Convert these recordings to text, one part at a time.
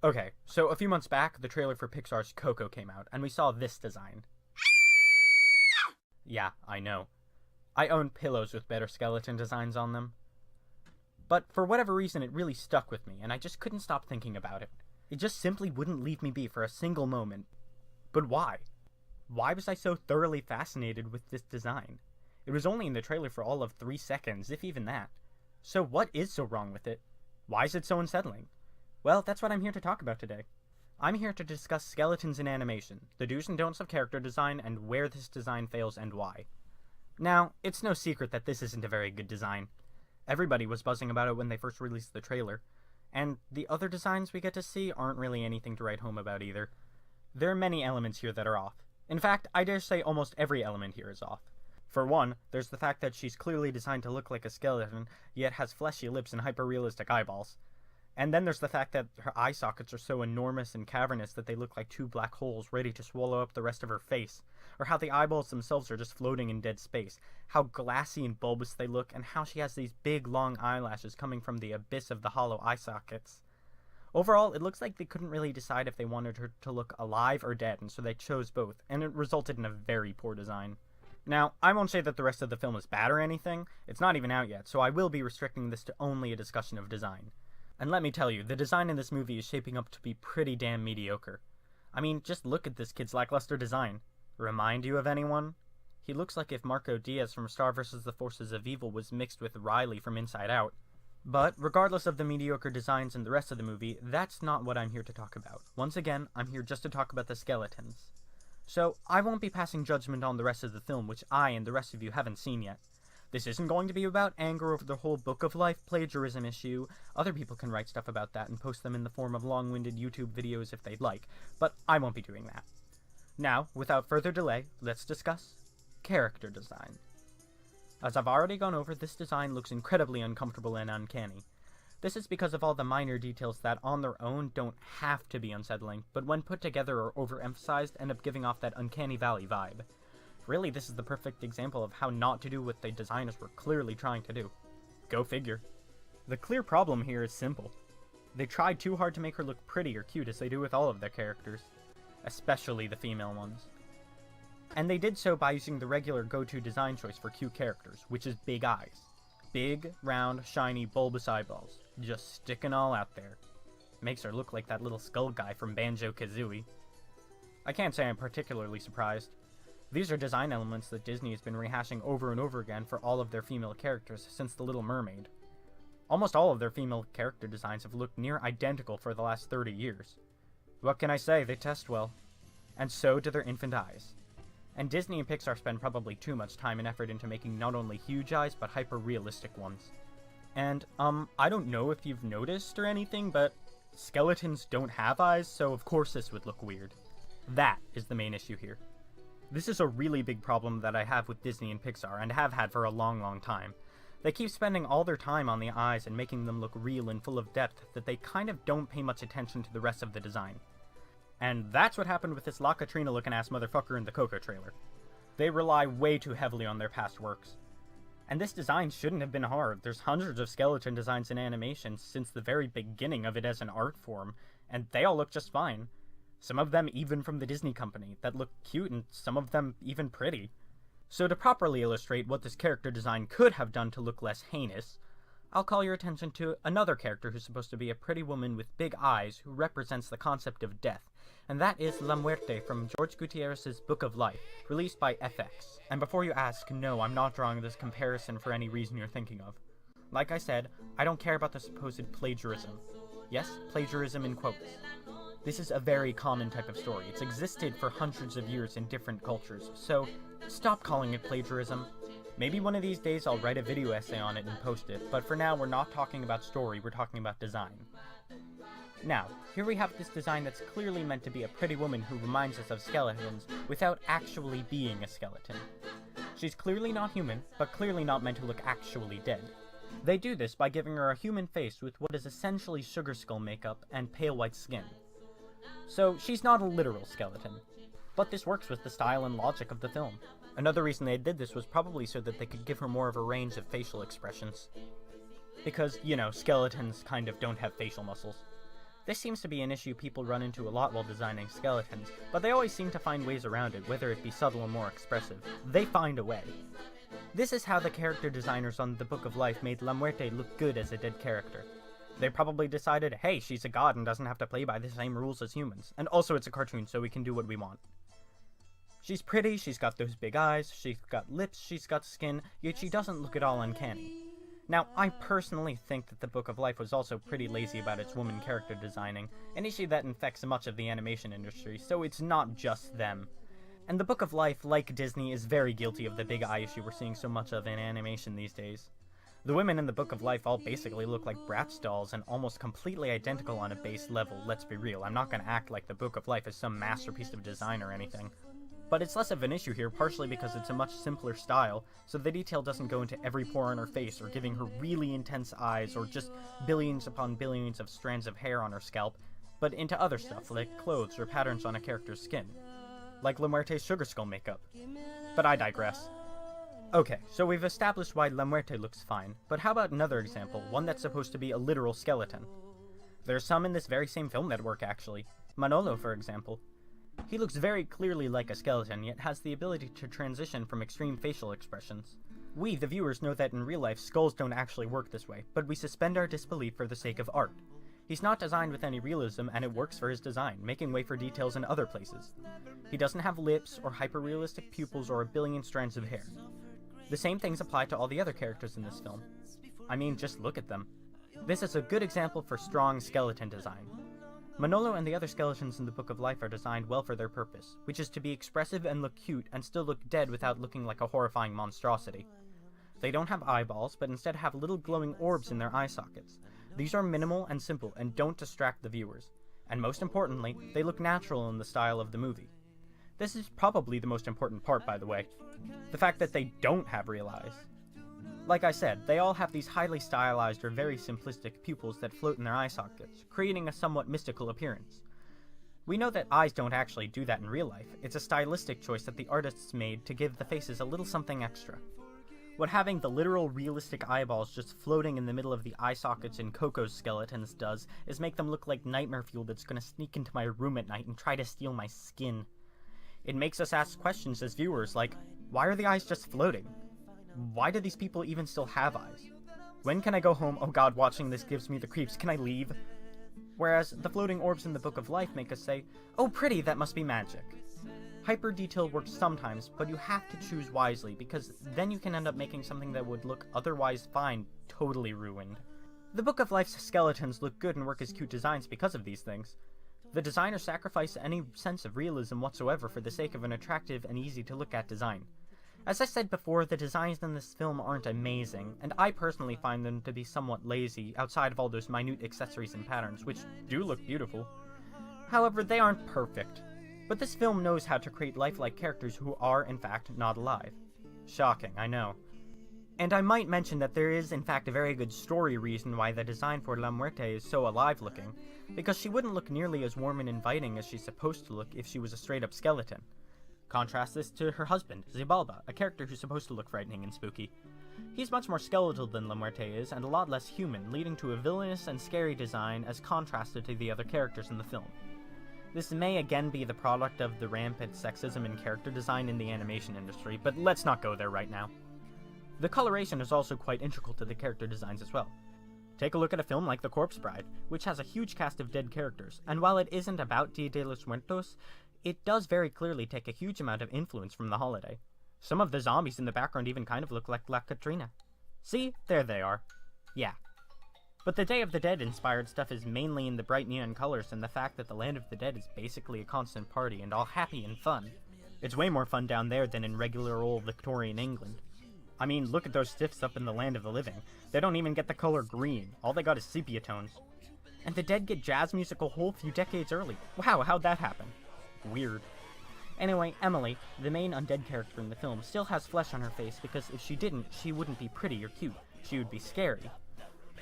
Okay, so a few months back, the trailer for Pixar's Coco came out, and we saw this design. Yeah, I know. I own pillows with better skeleton designs on them. But for whatever reason, it really stuck with me, and I just couldn't stop thinking about it. It just simply wouldn't leave me be for a single moment. But why? Why was I so thoroughly fascinated with this design? It was only in the trailer for all of 3 seconds, if even that. So what is so wrong with it? Why is it so unsettling? Well, that's what I'm here to talk about today. I'm here to discuss skeletons in animation, the do's and don'ts of character design, and where this design fails and why. Now, it's no secret that this isn't a very good design. Everybody was buzzing about it when they first released the trailer, and the other designs we get to see aren't really anything to write home about either. There are many elements here that are off. In fact, I dare say almost every element here is off. For one, there's the fact that she's clearly designed to look like a skeleton, yet has fleshy lips and hyper-realistic eyeballs. And then there's the fact that her eye sockets are so enormous and cavernous that they look like 2 black holes ready to swallow up the rest of her face, or how the eyeballs themselves are just floating in dead space, how glassy and bulbous they look, and how she has these big long eyelashes coming from the abyss of the hollow eye sockets. Overall, it looks like they couldn't really decide if they wanted her to look alive or dead, and so they chose both, and it resulted in a very poor design. Now, I won't say that the rest of the film is bad or anything, it's not even out yet, so I will be restricting this to only a discussion of design. And let me tell you, the design in this movie is shaping up to be pretty damn mediocre. I mean, just look at this kid's lackluster design. Remind you of anyone? He looks like if Marco Diaz from Star vs. the Forces of Evil was mixed with Riley from Inside Out. But, regardless of the mediocre designs in the rest of the movie, that's not what I'm here to talk about. Once again, I'm here just to talk about the skeletons. So, I won't be passing judgment on the rest of the film, which I and the rest of you haven't seen yet. This isn't going to be about anger over the whole Book of Life plagiarism issue. Other people can write stuff about that and post them in the form of long-winded YouTube videos if they'd like, but I won't be doing that. Now, without further delay, let's discuss character design. As I've already gone over, this design looks incredibly uncomfortable and uncanny. This is because of all the minor details that on their own don't have to be unsettling, but when put together or overemphasized end up giving off that uncanny valley vibe. Really, this is the perfect example of how not to do what the designers were clearly trying to do. Go figure. The clear problem here is simple. They tried too hard to make her look pretty or cute as they do with all of their characters, especially the female ones. And they did so by using the regular go-to design choice for cute characters, which is big eyes. Big, round, shiny, bulbous eyeballs. Just sticking all out there. Makes her look like that little skull guy from Banjo-Kazooie. I can't say I'm particularly surprised. These are design elements that Disney has been rehashing over and over again for all of their female characters since The Little Mermaid. Almost all of their female character designs have looked near identical for the last 30 years. What can I say, they test well. And so do their infant eyes. And Disney and Pixar spend probably too much time and effort into making not only huge eyes, but hyper-realistic ones. And, I don't know if you've noticed or anything, but skeletons don't have eyes, so of course this would look weird. That is the main issue here. This is a really big problem that I have with Disney and Pixar, and have had for a long time. They keep spending all their time on the eyes and making them look real and full of depth that they kind of don't pay much attention to the rest of the design. And that's what happened with this La Katrina looking ass motherfucker in the Coco trailer. They rely way too heavily on their past works. And this design shouldn't have been hard. There's hundreds of skeleton designs in animation since the very beginning of it as an art form, and they all look just fine. Some of them even from the Disney company, that look cute and some of them even pretty. So to properly illustrate what this character design could have done to look less heinous, I'll call your attention to another character who's supposed to be a pretty woman with big eyes who represents the concept of death, and that is La Muerte from George Gutierrez's Book of Life, released by FX. And before you ask, no, I'm not drawing this comparison for any reason you're thinking of. Like I said, I don't care about the supposed plagiarism. Yes, plagiarism in quotes. This is a very common type of story. It's existed for hundreds of years in different cultures, so stop calling it plagiarism. Maybe one of these days I'll write a video essay on it and post it, but for now we're not talking about story, we're talking about design. Now, here we have this design that's clearly meant to be a pretty woman who reminds us of skeletons without actually being a skeleton. She's clearly not human, but clearly not meant to look actually dead. They do this by giving her a human face with what is essentially sugar skull makeup and pale white skin. So she's not a literal skeleton. But this works with the style and logic of the film. Another reason they did this was probably so that they could give her more of a range of facial expressions. Because, you know, skeletons kind of don't have facial muscles. This seems to be an issue people run into a lot while designing skeletons, but they always seem to find ways around it, whether it be subtle or more expressive. They find a way. This is how the character designers on The Book of Life made La Muerte look good as a dead character. They probably decided, hey, she's a god and doesn't have to play by the same rules as humans, and also it's a cartoon so we can do what we want. She's pretty, she's got those big eyes, she's got lips, she's got skin, yet she doesn't look at all uncanny. Now, I personally think that The Book of Life was also pretty lazy about its woman character designing, an issue that infects much of the animation industry, so it's not just them. And The Book of Life, like Disney, is very guilty of the big eye issue we're seeing so much of in animation these days. The women in The Book of Life all basically look like Bratz dolls and almost completely identical on a base level, let's be real. I'm not gonna act like The Book of Life is some masterpiece of design or anything. But it's less of an issue here, partially because it's a much simpler style, so the detail doesn't go into every pore on her face, or giving her really intense eyes, or just billions upon billions of strands of hair on her scalp, but into other stuff, like clothes or patterns on a character's skin. Like La Muerte's Sugar Skull makeup. But I digress. Okay, so we've established why La Muerte looks fine, but how about another example, one that's supposed to be a literal skeleton? There's some in this very same film network, actually. Manolo, for example. He looks very clearly like a skeleton, yet has the ability to transition from extreme facial expressions. We, the viewers, know that in real life, skulls don't actually work this way, but we suspend our disbelief for the sake of art. He's not designed with any realism, and it works for his design, making way for details in other places. He doesn't have lips, or hyper-realistic pupils, or a billion strands of hair. The same things apply to all the other characters in this film. I mean, just look at them. This is a good example for strong skeleton design. Manolo and the other skeletons in The Book of Life are designed well for their purpose, which is to be expressive and look cute and still look dead without looking like a horrifying monstrosity. They don't have eyeballs, but instead have little glowing orbs in their eye sockets. These are minimal and simple and don't distract the viewers. And most importantly, they look natural in the style of the movie. This is probably the most important part, by the way. The fact that they don't have real eyes. Like I said, they all have these highly stylized or very simplistic pupils that float in their eye sockets, creating a somewhat mystical appearance. We know that eyes don't actually do that in real life. It's a stylistic choice that the artists made to give the faces a little something extra. What having the literal realistic eyeballs just floating in the middle of the eye sockets in Coco's skeletons does is make them look like nightmare fuel that's gonna sneak into my room at night and try to steal my skin. It makes us ask questions as viewers like, why are the eyes just floating? Why do these people even still have eyes? When can I go home? Oh god, watching this gives me the creeps. Can I leave? Whereas the floating orbs in The Book of Life make us say, oh pretty, that must be magic. Hyper detail works sometimes, but you have to choose wisely, because then you can end up making something that would look otherwise fine totally ruined. The Book of Life's skeletons look good and work as cute designs because of these things. The designers sacrifice any sense of realism whatsoever for the sake of an attractive and easy to look at design. As I said before, the designs in this film aren't amazing, and I personally find them to be somewhat lazy outside of all those minute accessories and patterns, which do look beautiful. However, they aren't perfect. But this film knows how to create lifelike characters who are, in fact, not alive. Shocking, I know. And I might mention that there is, in fact, a very good story reason why the design for La Muerte is so alive-looking, because she wouldn't look nearly as warm and inviting as she's supposed to look if she was a straight-up skeleton. Contrast this to her husband, Xibalba, a character who's supposed to look frightening and spooky. He's much more skeletal than La Muerte is, and a lot less human, leading to a villainous and scary design as contrasted to the other characters in the film. This may again be the product of the rampant sexism in character design in the animation industry, but let's not go there right now. The coloration is also quite integral to the character designs as well. Take a look at a film like The Corpse Bride, which has a huge cast of dead characters, and while it isn't about Dia de los Muertos, it does very clearly take a huge amount of influence from the holiday. Some of the zombies in the background even kind of look like La Catrina. See? There they are. Yeah. But the Day of the Dead inspired stuff is mainly in the bright neon colors and the fact that the Land of the Dead is basically a constant party and all happy and fun. It's way more fun down there than in regular old Victorian England. I mean, look at those stiffs up in the Land of the Living. They don't even get the color green. All they got is sepia tones. And the Dead get jazz music a whole few decades early. Wow, how'd that happen? Weird. Anyway, Emily, the main undead character in the film, still has flesh on her face because if she didn't, she wouldn't be pretty or cute. She would be scary.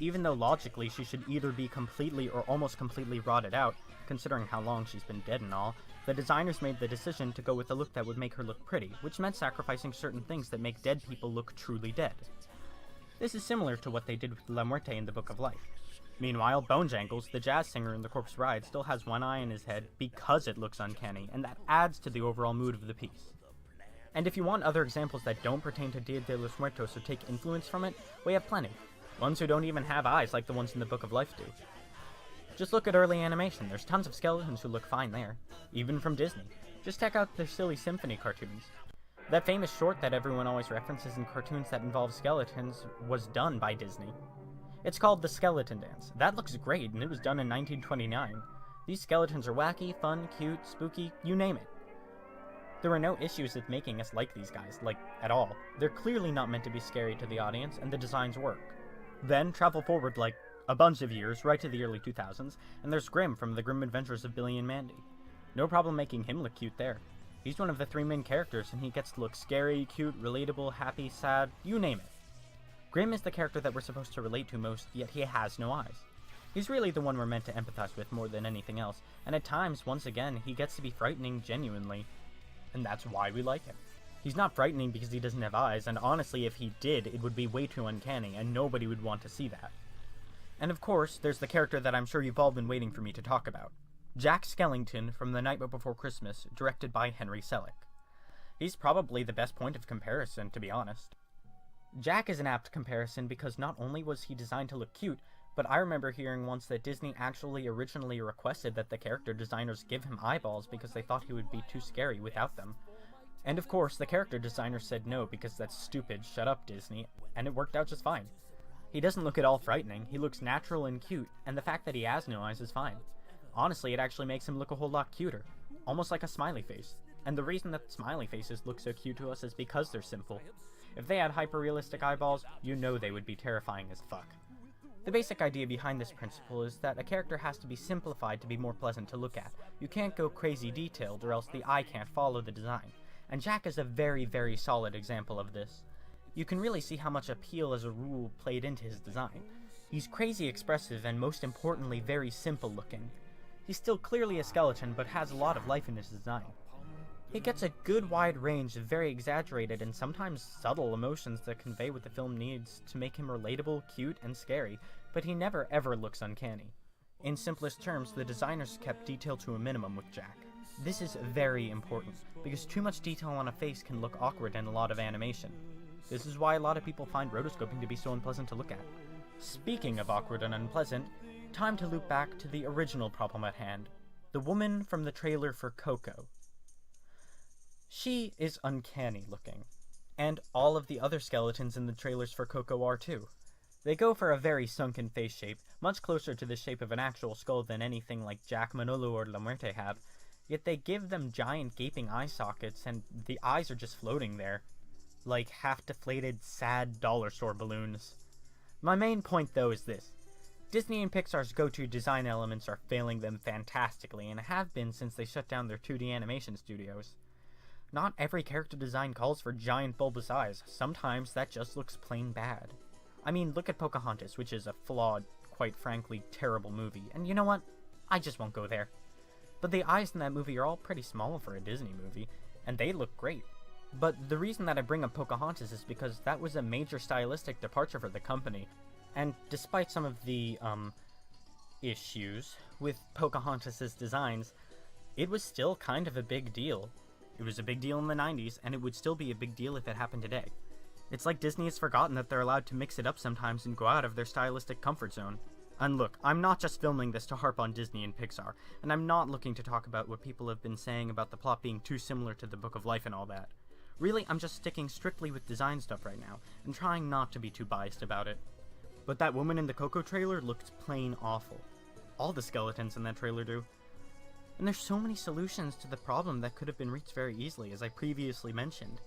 Even though logically she should either be completely or almost completely rotted out, considering how long she's been dead and all, the designers made the decision to go with a look that would make her look pretty, which meant sacrificing certain things that make dead people look truly dead. This is similar to what they did with La Muerte in The Book of Life. Meanwhile, Bonejangles, the jazz singer in The Corpse Bride, still has one eye in his head because it looks uncanny, and that adds to the overall mood of the piece. And if you want other examples that don't pertain to Dia de los Muertos or take influence from it, we have plenty. Ones who don't even have eyes like the ones in the Book of Life do. Just look at early animation, there's tons of skeletons who look fine there, even from Disney. Just check out their silly symphony cartoons. That famous short that everyone always references in cartoons that involve skeletons was done by Disney. It's called The Skeleton Dance. That looks great, and it was done in 1929. These skeletons are wacky, fun, cute, spooky, you name it. There were no issues with making us like these guys, like, at all. They're clearly not meant to be scary to the audience, and the designs work. Then, travel forward, like, a bunch of years, right to the early 2000s, and there's Grim from The Grim Adventures of Billy and Mandy. No problem making him look cute there. He's one of the three main characters, and he gets to look scary, cute, relatable, happy, sad, you name it. Grim is the character that we're supposed to relate to most, yet he has no eyes. He's really the one we're meant to empathize with more than anything else, and at times, once again, he gets to be frightening genuinely. And that's why we like him. He's not frightening because he doesn't have eyes, and honestly, if he did, it would be way too uncanny, and nobody would want to see that. And of course, there's the character that I'm sure you've all been waiting for me to talk about. Jack Skellington from The Night Before Christmas, directed by Henry Selick. He's probably the best point of comparison, to be honest. Jack is an apt comparison because not only was he designed to look cute, but I remember hearing once that Disney actually originally requested that the character designers give him eyeballs because they thought he would be too scary without them. And of course, the character designer said no because that's stupid, shut up Disney, and it worked out just fine. He doesn't look at all frightening, he looks natural and cute, and the fact that he has no eyes is fine. Honestly, it actually makes him look a whole lot cuter, almost like a smiley face. And the reason that smiley faces look so cute to us is because they're simple. If they had hyper-realistic eyeballs, you know they would be terrifying as fuck. The basic idea behind this principle is that a character has to be simplified to be more pleasant to look at. You can't go crazy detailed or else the eye can't follow the design. And Jack is a very, very solid example of this. You can really see how much appeal as a rule played into his design. He's crazy expressive and most importantly very simple looking. He's still clearly a skeleton but has a lot of life in his design. He gets a good wide range of very exaggerated and sometimes subtle emotions that convey what the film needs to make him relatable, cute, and scary, but he never ever looks uncanny. In simplest terms, the designers kept detail to a minimum with Jack. This is very important, because too much detail on a face can look awkward in a lot of animation. This is why a lot of people find rotoscoping to be so unpleasant to look at. Speaking of awkward and unpleasant, time to loop back to the original problem at hand, the woman from the trailer for Coco. She is uncanny looking, and all of the other skeletons in the trailers for Coco are too. They go for a very sunken face shape, much closer to the shape of an actual skull than anything like Jack, Manolo, or La Muerte have, yet they give them giant gaping eye sockets and the eyes are just floating there, like half-deflated, sad dollar store balloons. My main point though is this. Disney and Pixar's go-to design elements are failing them fantastically and have been since they shut down their 2D animation studios. Not every character design calls for giant bulbous eyes. Sometimes that just looks plain bad. I mean, look at Pocahontas, which is a flawed, quite frankly, terrible movie. And you know what? I just won't go there. But the eyes in that movie are all pretty small for a Disney movie, and they look great. But the reason that I bring up Pocahontas is because that was a major stylistic departure for the company. And despite some of the, issues with Pocahontas' designs, it was still kind of a big deal. It was a big deal in the 90s, and it would still be a big deal if it happened today. It's like Disney has forgotten that they're allowed to mix it up sometimes and go out of their stylistic comfort zone. And look, I'm not just filming this to harp on Disney and Pixar, and I'm not looking to talk about what people have been saying about the plot being too similar to the Book of Life and all that. Really, I'm just sticking strictly with design stuff right now, and trying not to be too biased about it. But that woman in the Coco trailer looked plain awful. All the skeletons in that trailer do. And there's so many solutions to the problem that could have been reached very easily, as I previously mentioned.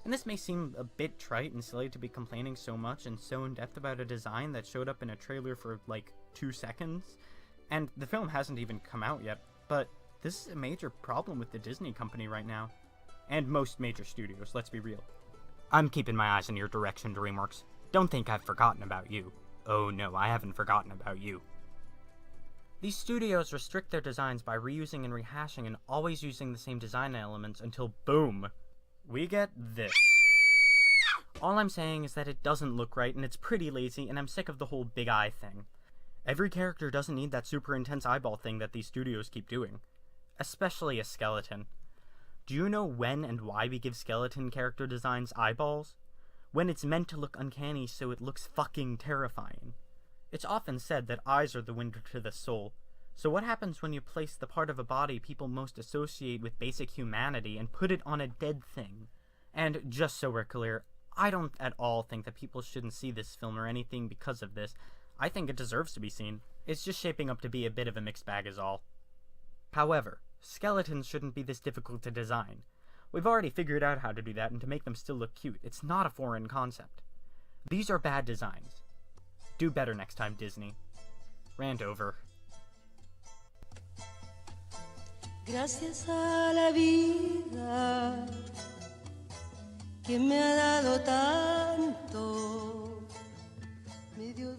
And this may seem a bit trite and silly to be complaining so much and so in-depth about a design that showed up in a trailer for, like, 2 seconds, and the film hasn't even come out yet, but this is a major problem with the Disney company right now. And most major studios, let's be real. I'm keeping my eyes in your direction, DreamWorks. Don't think I've forgotten about you. Oh no, I haven't forgotten about you. These studios restrict their designs by reusing and rehashing and always using the same design elements until, boom, we get this. All I'm saying is that it doesn't look right and it's pretty lazy and I'm sick of the whole big eye thing. Every character doesn't need that super intense eyeball thing that these studios keep doing. Especially a skeleton. Do you know when and why we give skeleton character designs eyeballs? When it's meant to look uncanny so it looks fucking terrifying. It's often said that eyes are the window to the soul. So what happens when you place the part of a body people most associate with basic humanity and put it on a dead thing? And just so we're clear, I don't at all think that people shouldn't see this film or anything because of this. I think it deserves to be seen. It's just shaping up to be a bit of a mixed bag is all. However, skeletons shouldn't be this difficult to design. We've already figured out how to do that, and to make them still look cute, it's not a foreign concept. These are bad designs. Do better next time, Disney. Rant over. Gracias a la vida que me ha dado tanto, me dio